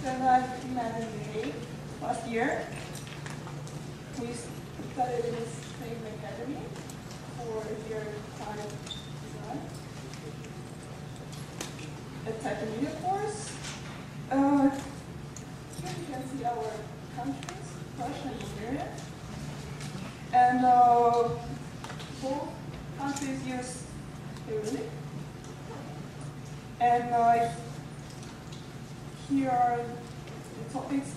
that I met in The Hague last year. We studied in the same academy for a year kind of design. A type of media course. Here you can see our countries, Russia and Bulgaria. And both countries use Dореули. And here are the topics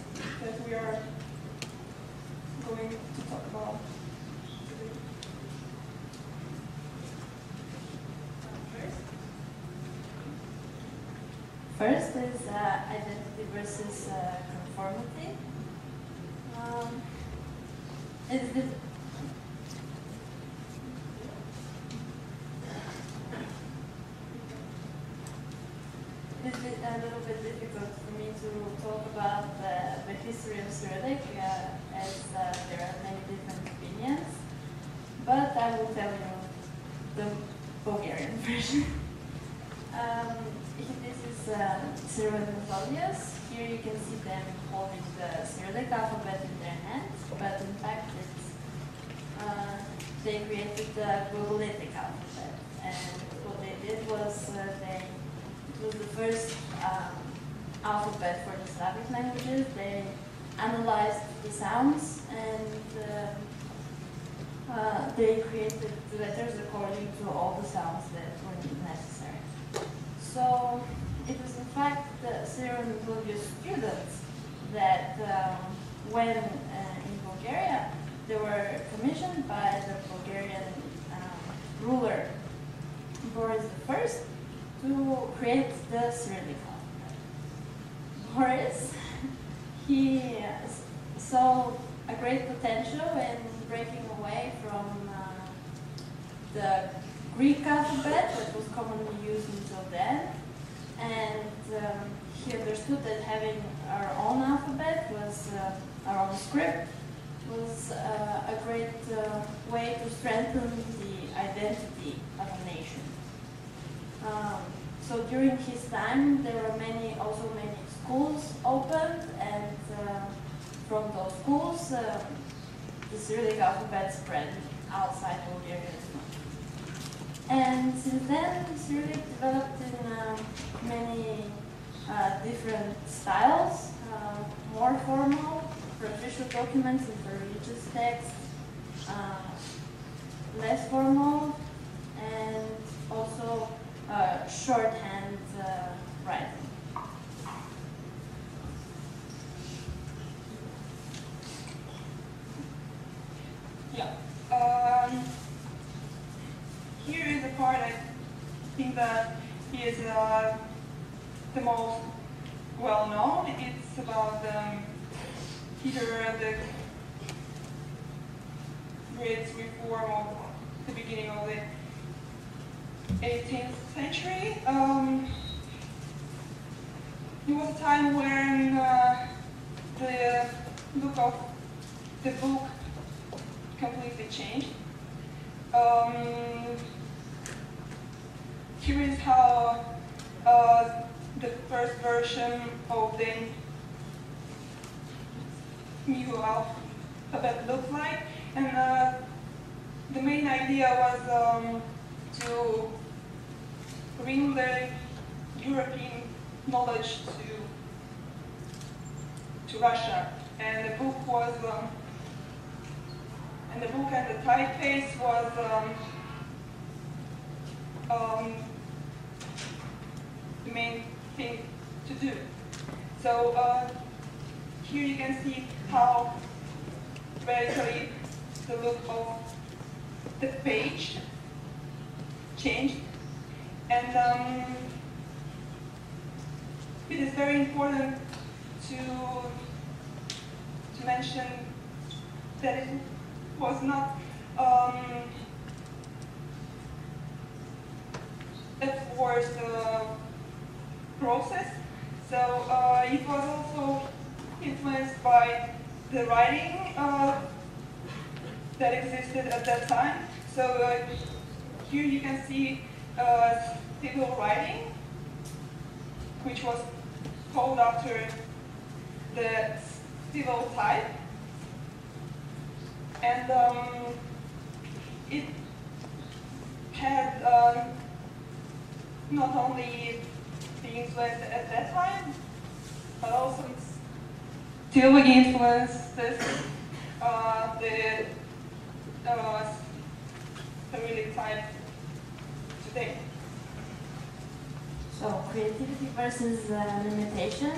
that we are going to talk about today. First is identity versus conformity. It's a little bit difficult for me to talk about the history of Cyrillic as there are many different opinions, but I will tell you the Bulgarian version. This is Cyril and Methodius. Here you can see them holding the Cyrillic alphabet in their hands, but in fact they created the Globalitic alphabet. And what they did was it was the first alphabet for the Slavic languages. They analyzed the sounds and they created the letters according to all the sounds that were necessary. So it was in fact the Cyril and Methodius students that when in Bulgaria, they were commissioned by the Bulgarian ruler Boris I to create the Cyrillic alphabet. Boris, he saw a great potential in breaking away from the Greek alphabet that was commonly used until then, and he understood that having our own alphabet was our own script was a great way to strengthen the identity of a nation. So during his time, there were also many schools opened, and from those schools, the Cyrillic alphabet spread outside Bulgaria as well. And since then, Cyrillic developed in many different styles, more formal, for official documents and for religious texts, less formal, and also shorthand writing. Yeah. Here is the part I think that is the most well known. It's about Peter the Great reform of the beginning of the 18th century. It was a time when the look of the book completely changed. Here is how the first version of the new alphabet looked like, and the main idea was to bring the European knowledge to Russia, and the book was and the typeface was the main thing to do. So here you can see how radically the look of the page changed, and it is very important to mention that it was not a forced process. So it was also influenced by the writing that existed at that time. So here you can see stable writing, which was called after the civil type, and it had not only the influence at that time, but also it still influences the Cyrillic type today. So creativity versus limitation.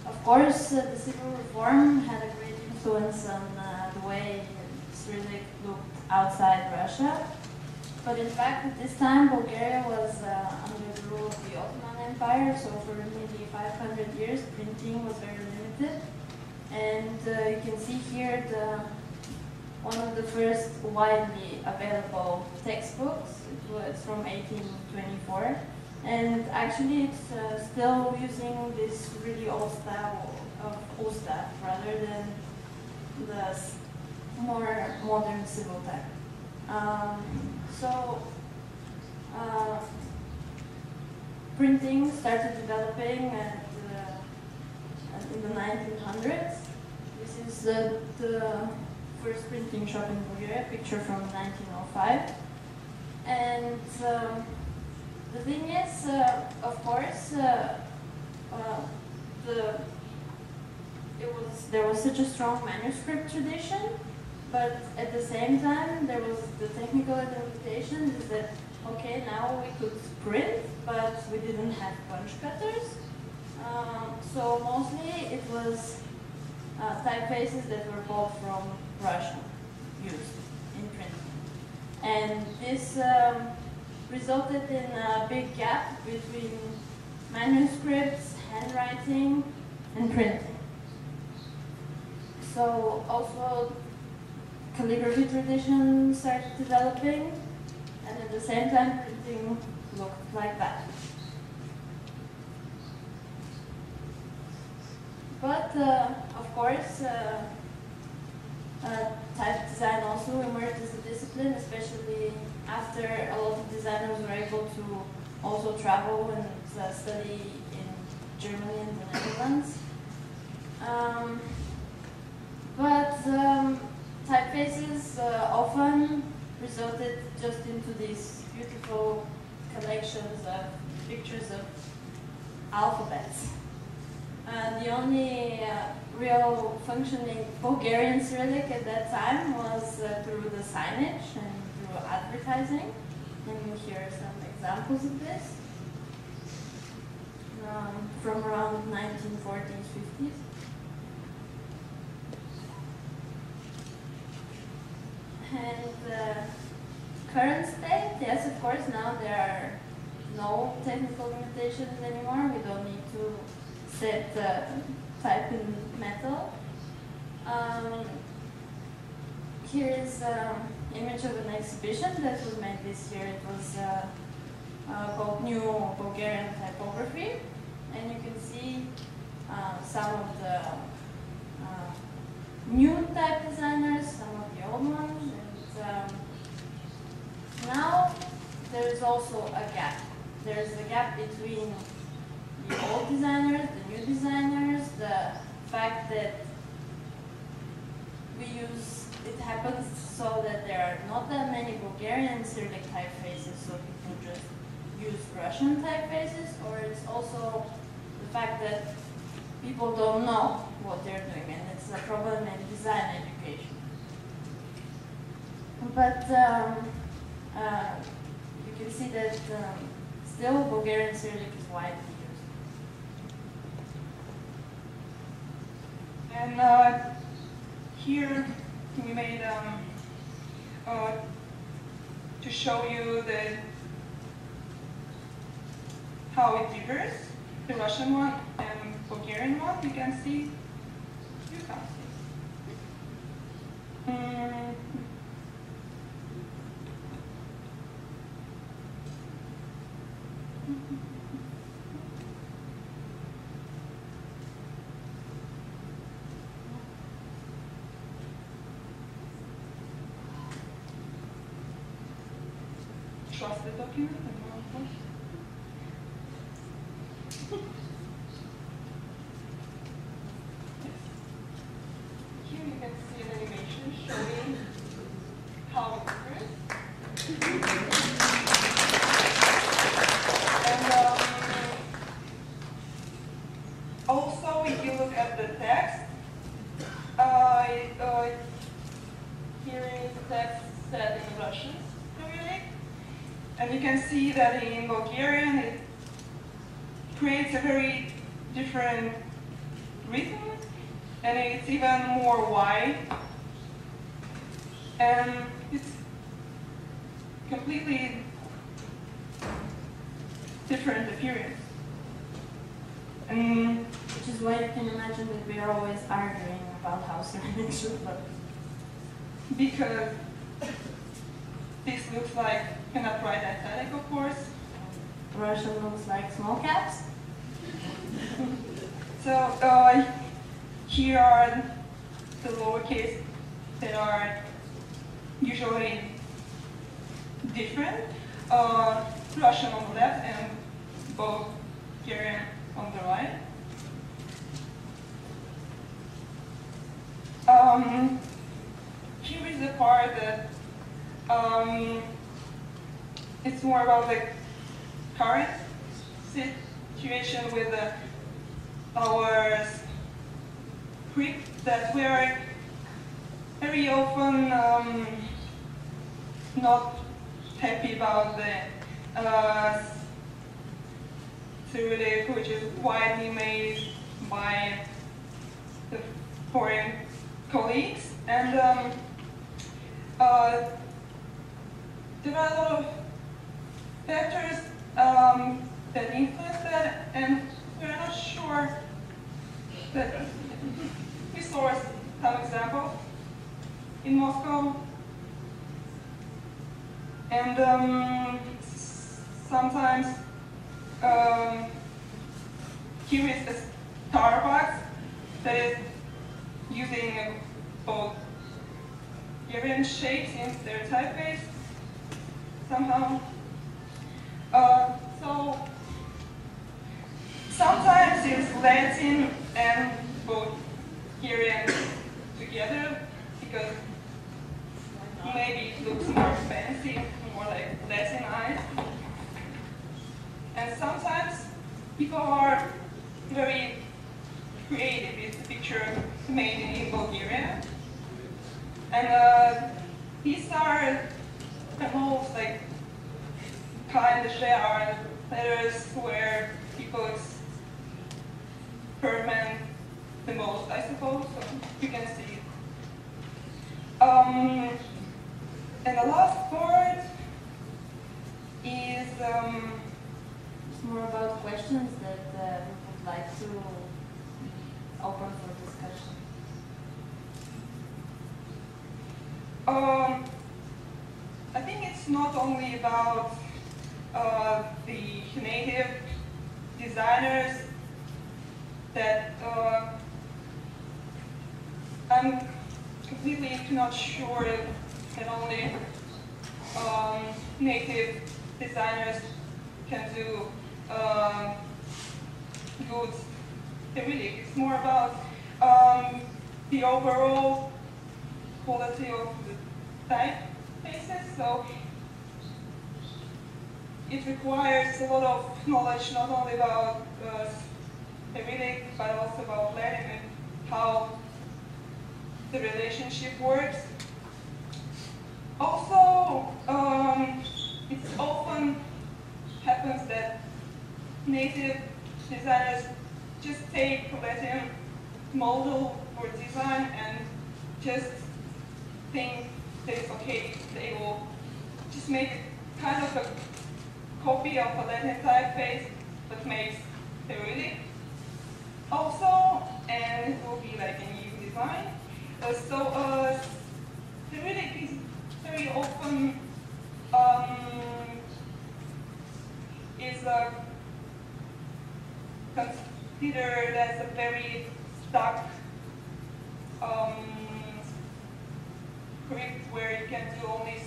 Of course, the civil reform had a great influence on the way Cyrillic looked outside Russia. But in fact, at this time, Bulgaria was under the rule of the Ottoman Empire, so for maybe 500 years, printing was very limited. And you can see here one of the first widely available textbooks. It was from 1824. And actually, it's still using this really old style of usta rather than the more modern civil type. Printing started developing in the 1900s. This is the first printing shop in Bulgaria, picture from 1905. And the thing is, of course, there was such a strong manuscript tradition, but at the same time, there was the technical limitation is that, okay, now we could print, but we didn't have punch cutters. So mostly it was typefaces that were bought from Russia, used in printing. And this resulted in a big gap between manuscripts, handwriting, and printing. So also calligraphy tradition started developing, and at the same time printing looked like that. But of course, type design also emerged as a discipline, especially after a lot of designers were able to also travel and study in Germany and the Netherlands. Typefaces often resulted just into these beautiful collections of pictures of alphabets. The only real functioning Bulgarian Cyrillic at that time was through the signage and through advertising. And here are some examples of this from around 1940s, 50s. And current state, yes, of course, now there are no technical limitations anymore. We don't need to set type in metal. Here is an image of an exhibition that was made this year. It was called New Bulgarian Typography. And you can see some of the new type designers, some of the old ones. And now there is also a gap. There is a gap between the old designers, the new designers, the fact that it happens so that there are not that many Bulgarian Cyrillic typefaces, so people just use Russian typefaces, or it's also the fact that people don't know what they're doing, and it's a problem in design education. But you can see that still Bulgarian Cyrillic is widely used. And here we made to show you how it differs, the Russian one and Bulgarian one. You can see. Trust the document and yes. can see an animation showing how it occurs. And also, if you look at the text, here is the text said in Russian, really. And you can see that in Bulgarian it creates a very different rhythm, and it's even more wide, and it's completely different appearance. And which is why you can imagine that we are always arguing about how ceramic should look. Because this looks like, cannot write italic, of course. Russian looks like small caps. So here are the lowercase that are usually different. Russian on the left and Bulgarian on the right. Here is the part that it's more about the current situation with our script, that we are very often not happy about the Cyrillic, which is widely made by the foreign colleagues, and there are a lot of factors that influence that, and we're not sure that we sourced some examples in Moscow, and sometimes here is a Starbucks that is using both Bulgarian shapes in their typeface somehow. So sometimes it's Latin and Bulgarian together because maybe it looks more fancy, more like Latinized. And sometimes people are very creative with the picture made in Bulgaria. And these are the most like kind of are letters where people experiment the most, I suppose. So you can see it. And the last part is it's more about questions that we would like to open for discussion. I think it's not only about the native designers that I'm completely not sure that only native designers can do good cyrillic. It's more about the overall quality of the typefaces. So it requires a lot of knowledge, not only about Cyrillic, but also about Latin and how the relationship works. Also, it often happens that native designers just take Latin model or design and just think that it's okay. They will just make kind of a copy of a Latin typeface that makes Cyrillic also, and it will be like a new design. Cyrillic is very often is considered as a very stuck script where you can do only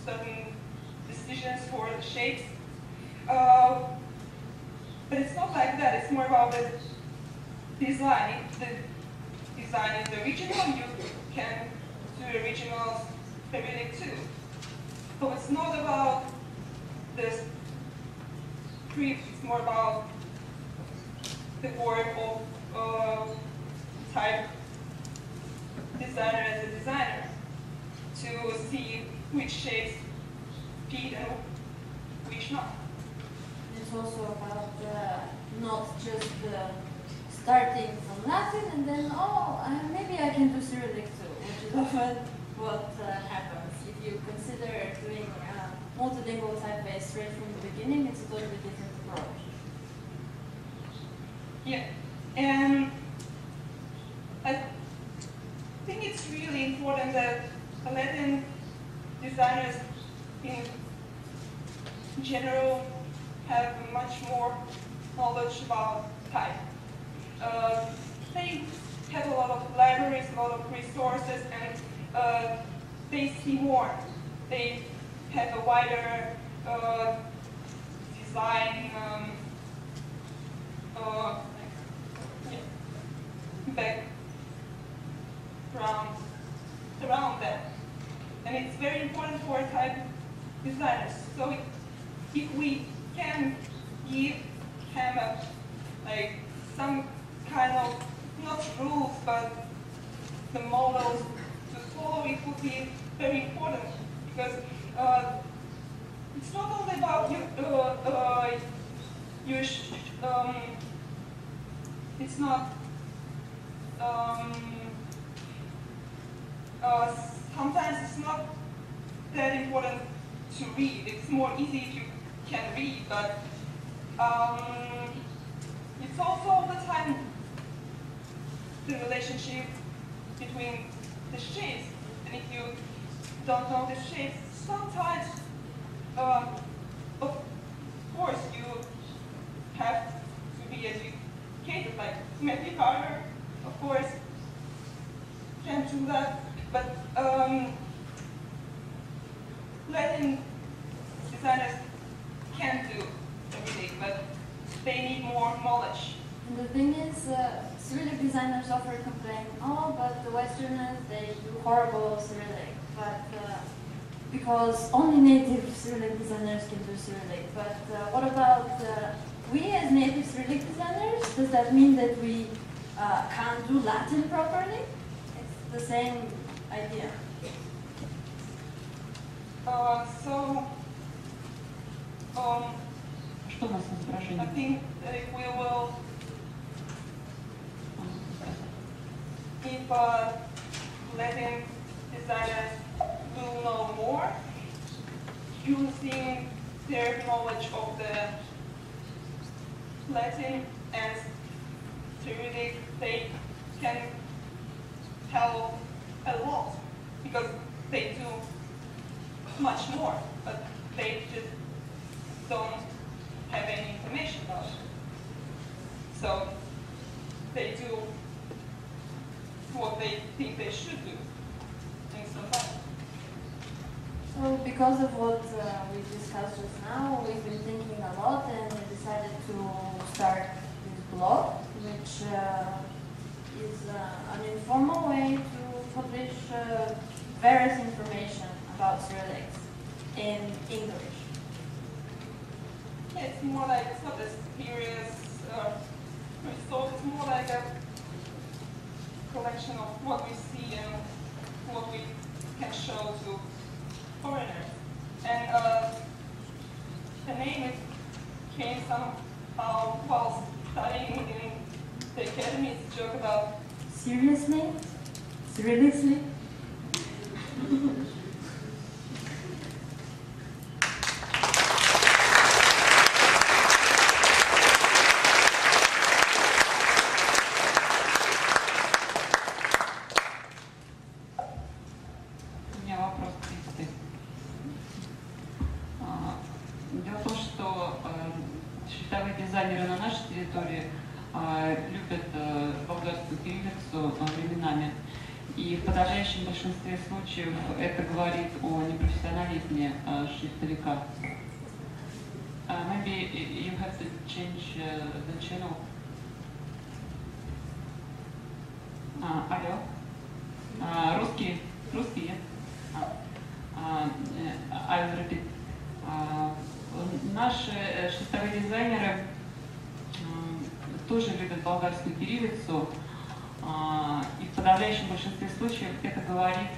certain decisions for the shapes. But it's not like that. It's more about the design. The design is original, you can do original cyrillic too. So it's not about the script, it's more about the work of type designer as a designer to see which shapes fit and which not. It's also about not just starting from Latin and then, maybe I can do Cyrillic too, which is often what happens. If you consider doing multilingual typeface straight from the beginning, it's a totally different approach. Yeah, and I think it's really important that Latin designers in general have much more knowledge about type. They have a lot of libraries, a lot of resources, and they see more. They have a wider design background around that. And it's very important for type designers. So if we can give him some kind of, not rules, but the models to follow, it would be very important. Because it's not only about it's not, sometimes it's not that important to read. It's more easy if you can read, but it's also all the time the relationship between the shapes. And if you don't know the shapes, sometimes, of course, you have to be educated, like Matthew Carter, of course, can do that, but Latin designers can do everything, but they need more knowledge. And the thing is, Cyrillic designers often complain, but the Westerners, they do horrible Cyrillic, but because only native Cyrillic designers can do Cyrillic. But what about we as native Cyrillic designers? Does that mean that we can't do Latin properly? It's the same idea. I think that if we will, if Latin designers will know more, using their knowledge of the Latin and Cyrillic, they can help a lot because they do much more, but they just don't have any information about it. So they do what they think they should do. And so because of what we discussed just now, we've been thinking a lot and we decided to start this blog, which is an informal way to publish various information about Cyrillics in English. Yeah, it's more like, it's not a serious resource, it's more like a collection of what we see and what we can show to foreigners. And the name came somehow while studying in the academy. It's a joke about... Seriously? Seriously? Дизайнеры на нашей территории любят болгарскую кириллицу временами, и в подавляющем большинстве случаев это говорит о непрофессионализме шрифтовика. Maybe you have to change the channel. Алло. использует болгарскую кириллицу, и в подавляющем большинстве случаев это говорит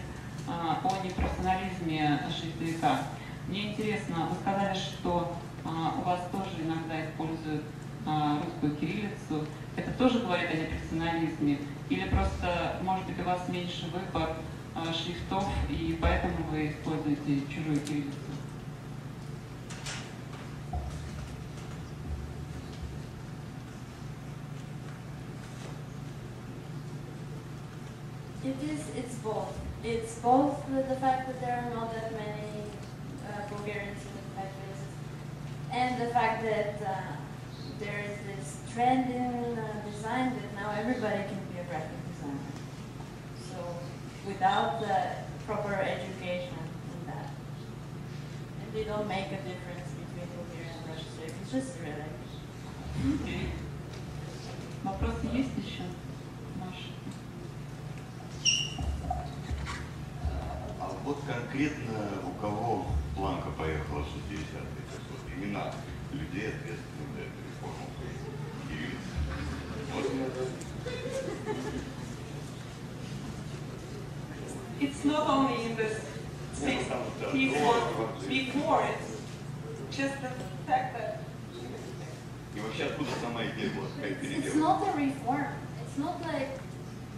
о непрофессионализме шрифтовика. Мне интересно, вы сказали, что у вас тоже иногда используют русскую кириллицу. Это тоже говорит о непрофессионализме? Или просто, может быть, у вас меньше выбор шрифтов, и поэтому вы используете чужую кириллицу? It's both. It's both the fact that there are not that many Bulgarians in the factories, and the fact that there is this trend in design that now everybody can be a graphic designer. So without the proper education in that, and they don't make a difference between Bulgaria and Russia. So it's just really. Okay. Вопросы есть еще? Маша? А вот конкретно у кого планка поехала в 60-е? Вот имена людей, ответственных за эту реформу кириллицы. It's not only in the 60s or before, it's just the fact that. И вообще откуда сама идея была такая переделка? It's not a reform. It's not like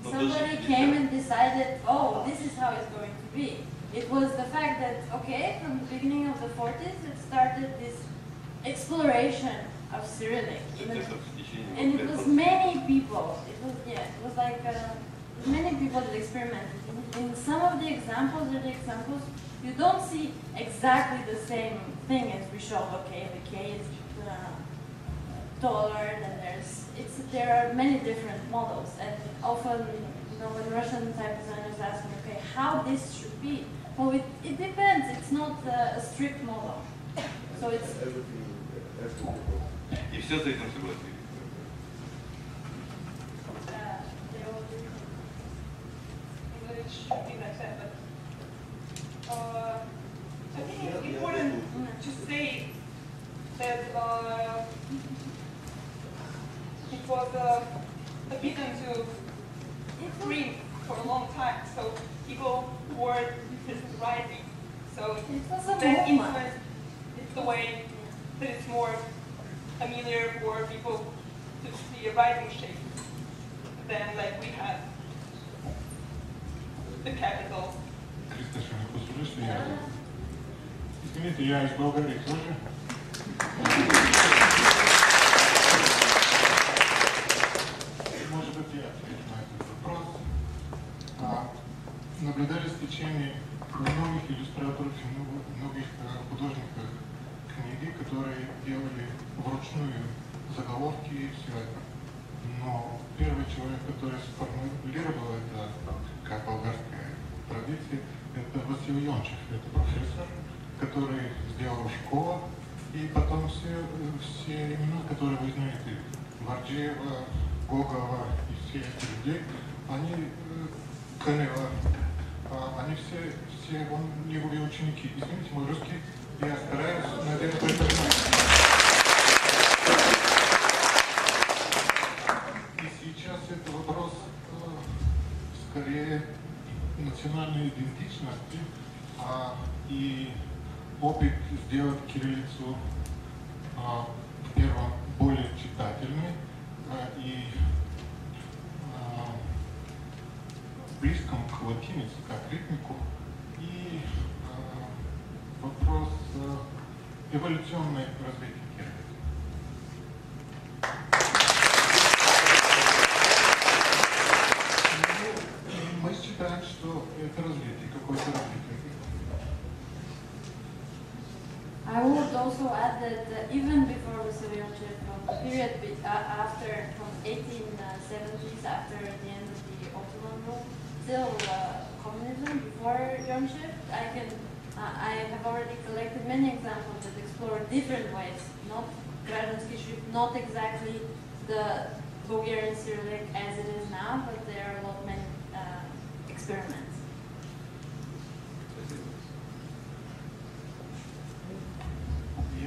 somebody came and decided, oh, this is how it's going to be. It was the fact that, okay, from the beginning of the 40s, it started this exploration of Cyrillic. And it was many people. It was like many people that experimented. In some of the examples, you don't see exactly the same thing as we showed. Okay, the K is taller, and there are many different models, and often, when Russian type designers ask me, okay, how this should be, well, it depends. It's not a strict model, so it's. И все с этим согласились. It should be like that, but I think it's important to say that it was forbidden to print for a long time, so people were writing. So that influenced the way that it's more familiar for people to see a writing shape than like we had the capital. Криста, что не послушаешь меня? Извините, я из Болгарии тоже. Может быть, я отвечу на этот вопрос. Наблюдали в течение многих иллюстраторов и многих художников книги, которые делали вручную заголовки и все это. Но первый человек, который сформулировал это как болгарская традиция, это Василий Йончев, это профессор, который сделал школу, и потом все имена, которые вы знаете, Варджиева, Гогова и все эти люди, они, Канева, они все его ученики. Извините, мой русский, я стараюсь, надеюсь, вы понимаете. И сейчас это вопрос скорее национальной идентичности и опыт сделать кириллицу первым более читательной и близком к латинице, как ритмику, и вопрос эволюционной развития кириллицы. Мы считаем, что это развитие, какое-то развитие. I would also add that even before the Soviet period, after from 1870s, after the end of the Ottoman rule, still communism before Yonchev, I have already collected many examples that explore different ways, not Građanski Shrift, not exactly the Bulgarian Cyrillic as it is now, but there are a lot many experiments.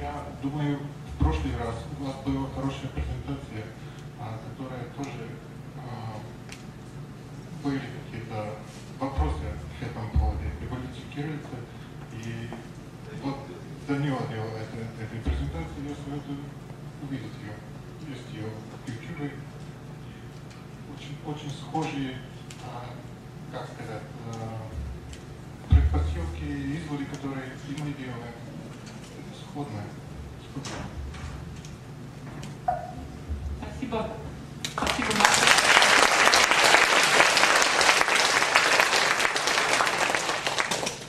Я думаю, в прошлый раз у вас была хорошая презентация которые тоже были какие-то вопросы в этом поводу эволюции кириллицы. И вот Данила делала эту презентацию, я советую увидеть ее. Есть ее в YouTube. Очень схожие, как сказать, предпосылки и изводы, которые и мы делаем, сходные. Спасибо.